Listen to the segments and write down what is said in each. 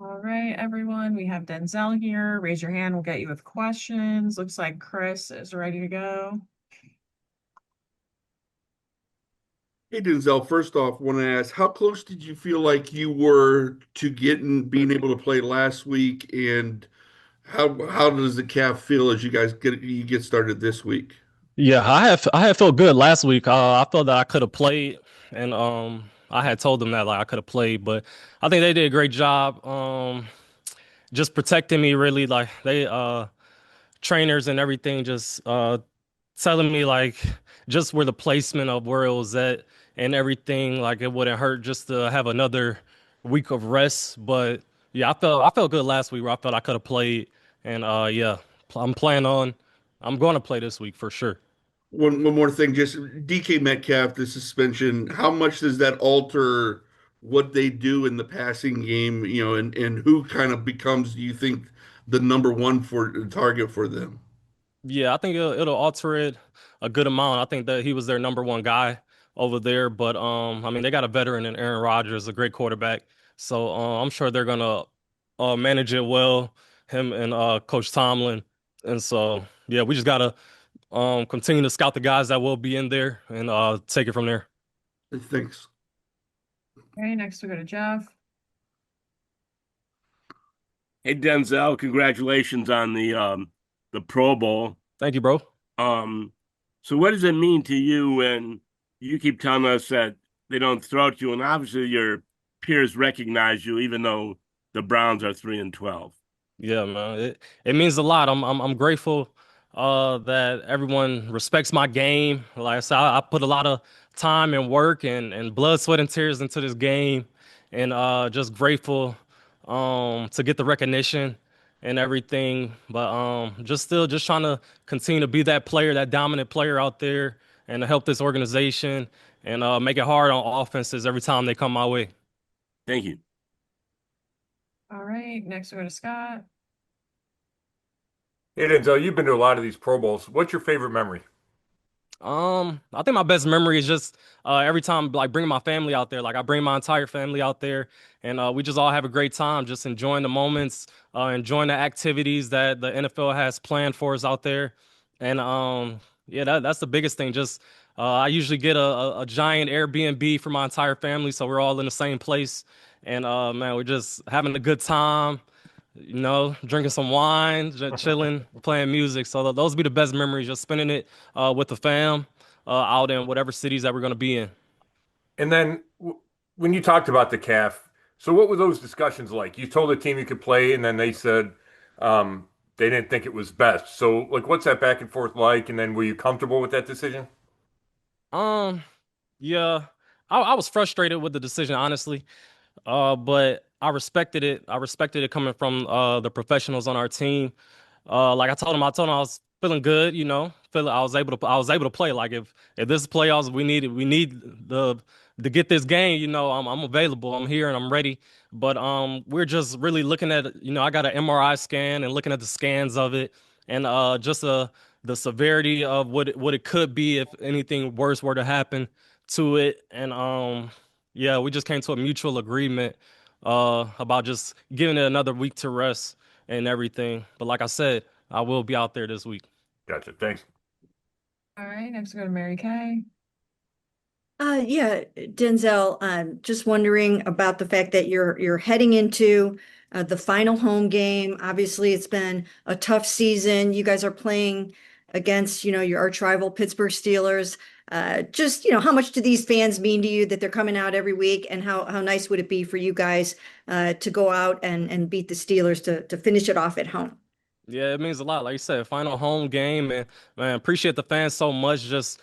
All right, everyone, we have Denzel here. Raise your hand, we'll get you with questions. Looks like Chris is ready to go. Hey Denzel, first off, want to ask, how close did you feel like you were to getting being able to play last week, and how does the calf feel as you get started this week? Yeah, I had felt good last week. I felt that I could have played, and I had told them that like I could have played, but I think they did a great job, just protecting me. Really, like they trainers and everything, just telling me like just where the placement of where it was at and everything. Like it wouldn't hurt just to have another week of rest. But yeah, I felt good last week where I felt I could have played, and yeah, I'm planning on I'm going to play this week for sure. One more thing, just DK Metcalf, the suspension, how much does that alter what they do in the passing game, and who kind of becomes, do you think, the number one for target for them? Yeah, I think it'll alter it a good amount. I think that he was their number one guy over there, but I mean, they got a veteran in Aaron Rodgers, a great quarterback. So I'm sure they're gonna manage it well, him and Coach Tomlin. And so yeah, we just gotta continue to scout the guys that will be in there and take it from there. Thanks. Okay, next we go to Jeff. Hey Denzel, congratulations on the Pro Bowl. Thank you, bro. Um, so what does it mean to you when you keep telling us that they don't throw at you, and obviously your peers recognize you, even though the Browns are 3-12? Yeah, man. It means a lot. I'm grateful that everyone respects my game. Like I said, I put a lot of time and work and blood, sweat, and tears into this game, and just grateful to get the recognition and everything. But just still just trying to continue to be that player, that dominant player out there, and to help this organization and make it hard on offenses every time they come my way. Thank you. All right, next we go to Scott. Hey Denzel, you've been to a lot of these Pro Bowls. What's your favorite memory? I think my best memory is just every time like bringing my family out there. Like I bring my entire family out there, and we just all have a great time, just enjoying the moments, enjoying the activities that the NFL has planned for us out there, and yeah, that's the biggest thing. Just I usually get a giant Airbnb for my entire family, so we're all in the same place, and man, we're just having a good time. Drinking some wine, just chilling, playing music. So those be the best memories, just spending it with the fam out in whatever cities that we're going to be in. And then when you talked about the calf, so what were those discussions like? You told the team you could play, and then they said they didn't think it was best. So, like, what's that back and forth like? And then were you comfortable with that decision? Um, yeah, I was frustrated with the decision, honestly. But I respected it. I respected it coming from the professionals on our team. Like I told him I was feeling good, feeling I was able to play. Like if this is playoffs, we need the to get this game, I'm available, I'm here and I'm ready. But we're just really looking at, I got an MRI scan and looking at the scans of it and just the severity of what it could be if anything worse were to happen to it. And yeah, we just came to a mutual agreement about just giving it another week to rest and everything. But like I said, I will be out there this week. Gotcha. Thanks. All right, next we go to Mary Kay. Yeah, Denzel, just wondering about the fact that you're heading into the final home game. Obviously, it's been a tough season. You guys are playing against, your arch rival Pittsburgh Steelers. Just, how much do these fans mean to you that they're coming out every week, and how nice would it be for you guys to go out and beat the Steelers to finish it off at home? Yeah, it means a lot. Like you said, final home game, and man, appreciate the fans so much. Just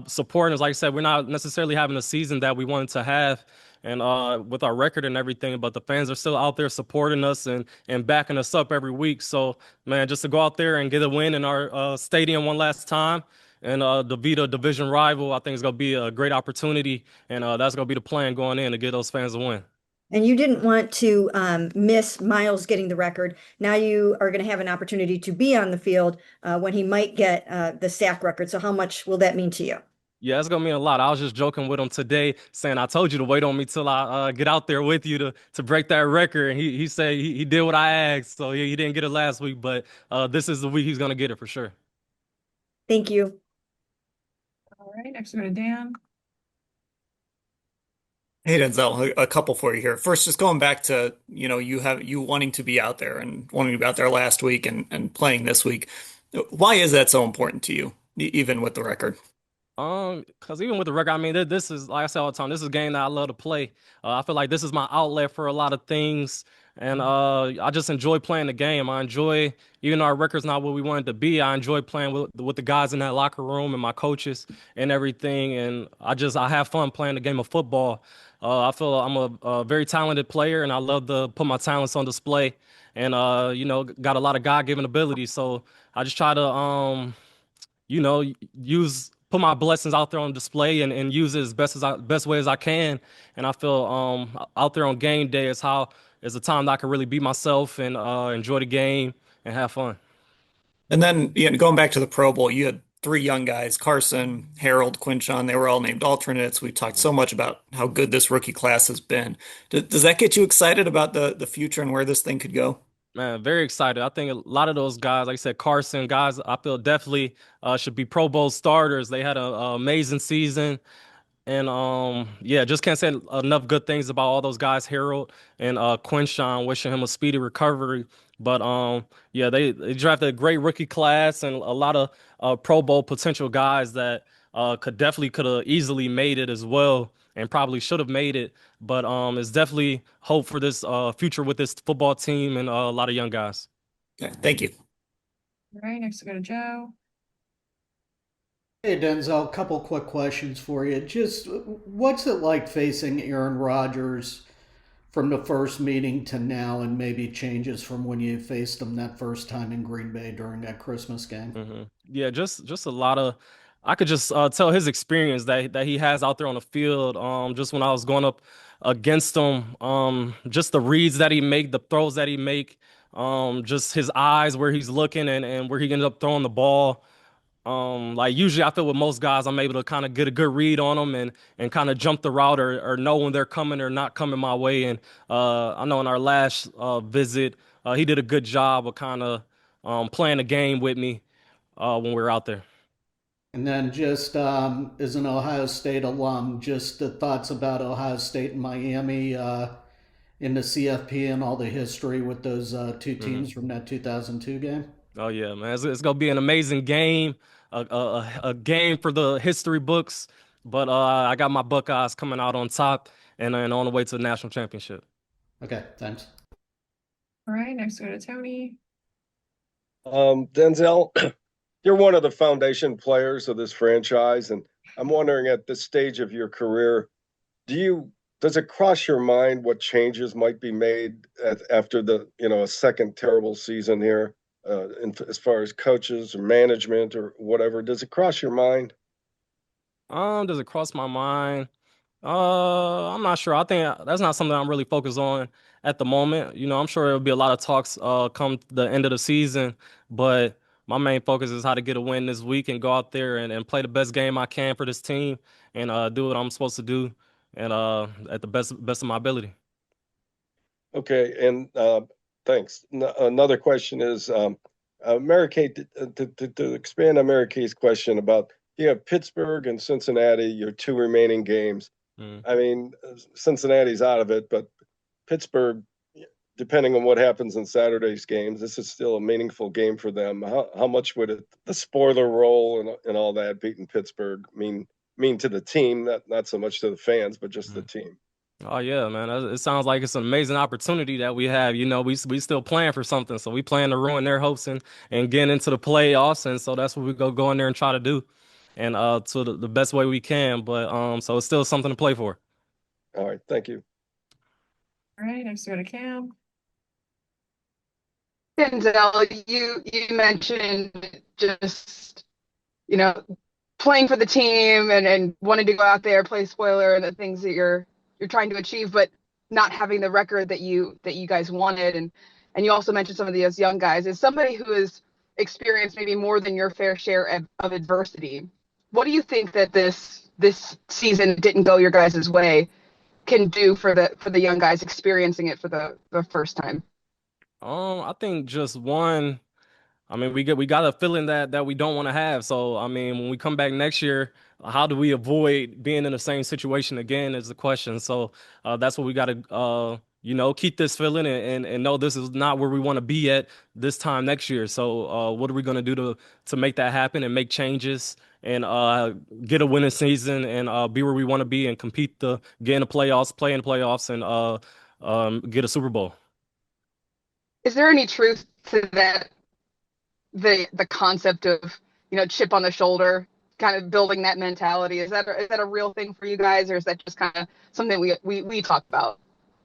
supporting us. Like I said, we're not necessarily having the season that we wanted to have, and with our record and everything, but the fans are still out there supporting us and backing us up every week. So, man, just to go out there and get a win in our stadium one last time, and to beat a division rival, I think it's gonna be a great opportunity, and that's gonna be the plan going in to get those fans a win. And you didn't want to miss Miles getting the record. Now you are going to have an opportunity to be on the field when he might get the sack record. So how much will that mean to you? Yeah, it's gonna mean a lot. I was just joking with him today, saying I told you to wait on me till I get out there with you to break that record. And he said he did what I asked, so he didn't get it last week, but this is the week he's gonna get it for sure. Thank you. All right, next we go to Dan. Hey Denzel, a couple for you here. First, just going back to, you wanting to be out there and wanting to be out there last week and playing this week. Why is that so important to you, even with the record? Because even with the record, I mean, this is like I say all the time. This is a game that I love to play. I feel like this is my outlet for a lot of things, and I just enjoy playing the game. I enjoy, even though our record's not what we wanted to be, I enjoy playing with the guys in that locker room and my coaches and everything. And I have fun playing the game of football. I feel I'm a very talented player, and I love to put my talents on display. And got a lot of God-given abilities. So I just try to use put my blessings out there on display and use it as best way as I can. And I feel out there on game day is a time that I can really be myself and enjoy the game and have fun. And then, going back to the Pro Bowl, you had three young guys, Carson, Harold, Quinshon. They were all named alternates. We've talked so much about how good this rookie class has been. Does that get you excited about the future and where this thing could go? Man, very excited. I think a lot of those guys, like I said, Carson, guys, I feel definitely should be Pro Bowl starters. They had a amazing season. And yeah, just can't say enough good things about all those guys, Harold and Quinshon, wishing him a speedy recovery. But yeah, they drafted a great rookie class and a lot of Pro Bowl potential guys that could have easily made it as well and probably should have made it. But it's definitely hope for this future with this football team and a lot of young guys. Okay, thank you. All right, next we go to Joe. Hey Denzel, couple quick questions for you. Just what's it like facing Aaron Rodgers from the first meeting to now, and maybe changes from when you faced him that first time in Green Bay during that Christmas game? Yeah, just a lot of. I could just tell his experience that he has out there on the field. Just when I was going up against him, just the reads that he make, the throws that he make, just his eyes where he's looking and where he ended up throwing the ball. Like usually I feel with most guys, I'm able to kind of get a good read on them and kind of jump the route or know when they're coming or not coming my way. And I know in our last visit, he did a good job of kind of playing the game with me when we were out there. And then just as an Ohio State alum, just the thoughts about Ohio State and Miami in the CFP and all the history with those two teams from that 2002 game. Oh yeah, man, it's gonna be an amazing game, a game for the history books. But I got my Buckeyes coming out on top and on the way to the national championship. Okay, thanks. All right, next we go to Tony. Denzel, you're one of the foundation players of this franchise, and I'm wondering at this stage of your career, does it cross your mind what changes might be made after a second terrible season here, as far as coaches or management or whatever? Does it cross your mind? Does it cross my mind? I'm not sure. I think that's not something I'm really focused on at the moment. I'm sure there'll be a lot of talks come the end of the season, but my main focus is how to get a win this week and go out there and play the best game I can for this team and do what I'm supposed to do and at the best of my ability. Okay, and thanks. Another question is, Mary Kate, to expand on Mary Kate's question about you have Pittsburgh and Cincinnati, your two remaining games. I mean, Cincinnati's out of it, but Pittsburgh, depending on what happens in Saturday's games, this is still a meaningful game for them. How much would the spoiler role and all that beating Pittsburgh mean to the team? Not so much to the fans, but just the team. Oh yeah, man! It sounds like it's an amazing opportunity that we have. We still playing for something, so we plan to ruin their hopes and get into the playoffs, and so that's what we go in there and try to do, and to the best way we can. But so it's still something to play for. All right, thank you. All right, next we go to Cam. Denzel, you mentioned just, playing for the team and wanting to go out there, play spoiler and the things that you're trying to achieve, but not having the record that you guys wanted. And you also mentioned some of those young guys. As somebody who has experienced maybe more than your fair share of adversity, what do you think that this season didn't go your guys' way can do for the young guys experiencing it for the first time? I think just one. I mean, we got a feeling that we don't want to have. So, I mean, when we come back next year, how do we avoid being in the same situation again is the question. So, that's what we got to, keep this feeling and know this is not where we want to be at this time next year. So, what are we going to do to make that happen and make changes and get a winning season and be where we want to be and compete to get in the playoffs, play in the playoffs, and get a Super Bowl. Is there any truth to that? The concept of chip on the shoulder, kind of building that mentality, is that a real thing for you guys, or is that just kind of something we talk about?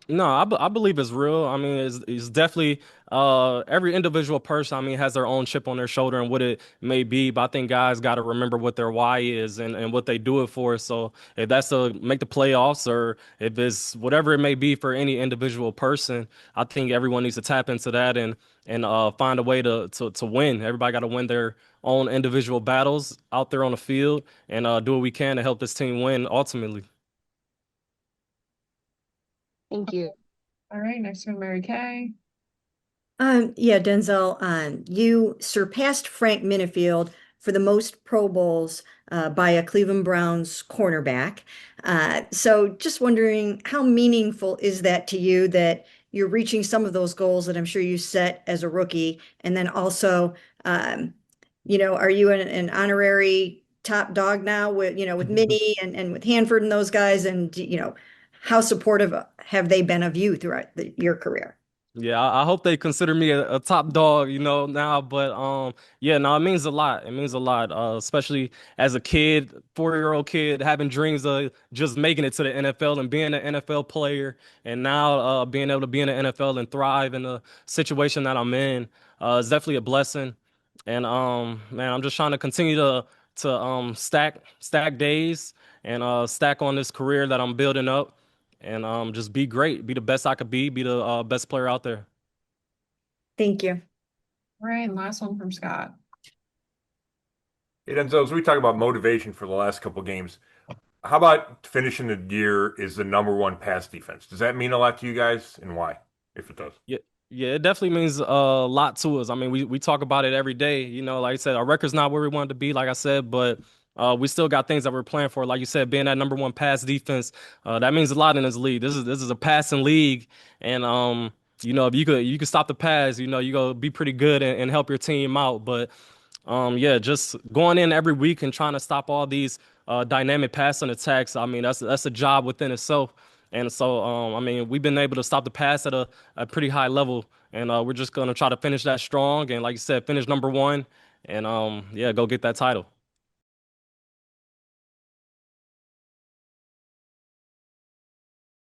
No, I believe it's real. I mean, it's definitely every individual person, I mean, has their own chip on their shoulder and what it may be. But I think guys got to remember what their why is and what they do it for. So if that's to make the playoffs or if it's whatever it may be for any individual person, I think everyone needs to tap into that and find a way to win. Everybody got to win their own individual battles out there on the field and do what we can to help this team win ultimately. Thank you. All right, next one, Mary Kay. Yeah, Denzel, you surpassed Frank Minifield for the most Pro Bowls by a Cleveland Browns cornerback. So just wondering, how meaningful is that to you that you're reaching some of those goals that I'm sure you set as a rookie? And then also, are you an honorary top dog now with Minnie and with Hanford and those guys? And, how supportive have they been of you throughout your career? Yeah, I hope they consider me a top dog, now. But yeah, no, it means a lot. It means a lot, especially as a kid, 4-year-old kid, having dreams of just making it to the NFL and being an NFL player, and now being able to be in the NFL and thrive in the situation that I'm in, is definitely a blessing. And man, I'm just trying to continue to stack days and stack on this career that I'm building up and just be great, be the best I could be the best player out there. Thank you. All right, and last one from Scott. Hey, Denzel, as we talk about motivation for the last couple games, how about finishing the year is the #1 pass defense? Does that mean a lot to you guys, and why, if it does? Yeah, yeah, it definitely means a lot to us. I mean, we talk about it every day. Like I said, our record's not where we wanted to be, like I said, but we still got things that we're playing for. Like you said, being that #1 pass defense, that means a lot in this league. This is a passing league, and if you could stop the pass, you go be pretty good and help your team out. But yeah, just going in every week and trying to stop all these dynamic passing attacks. I mean, that's a job within itself. And so, I mean, we've been able to stop the pass at a pretty high level, and we're just gonna try to finish that strong. And like you said, finish #1, and yeah, go get that title.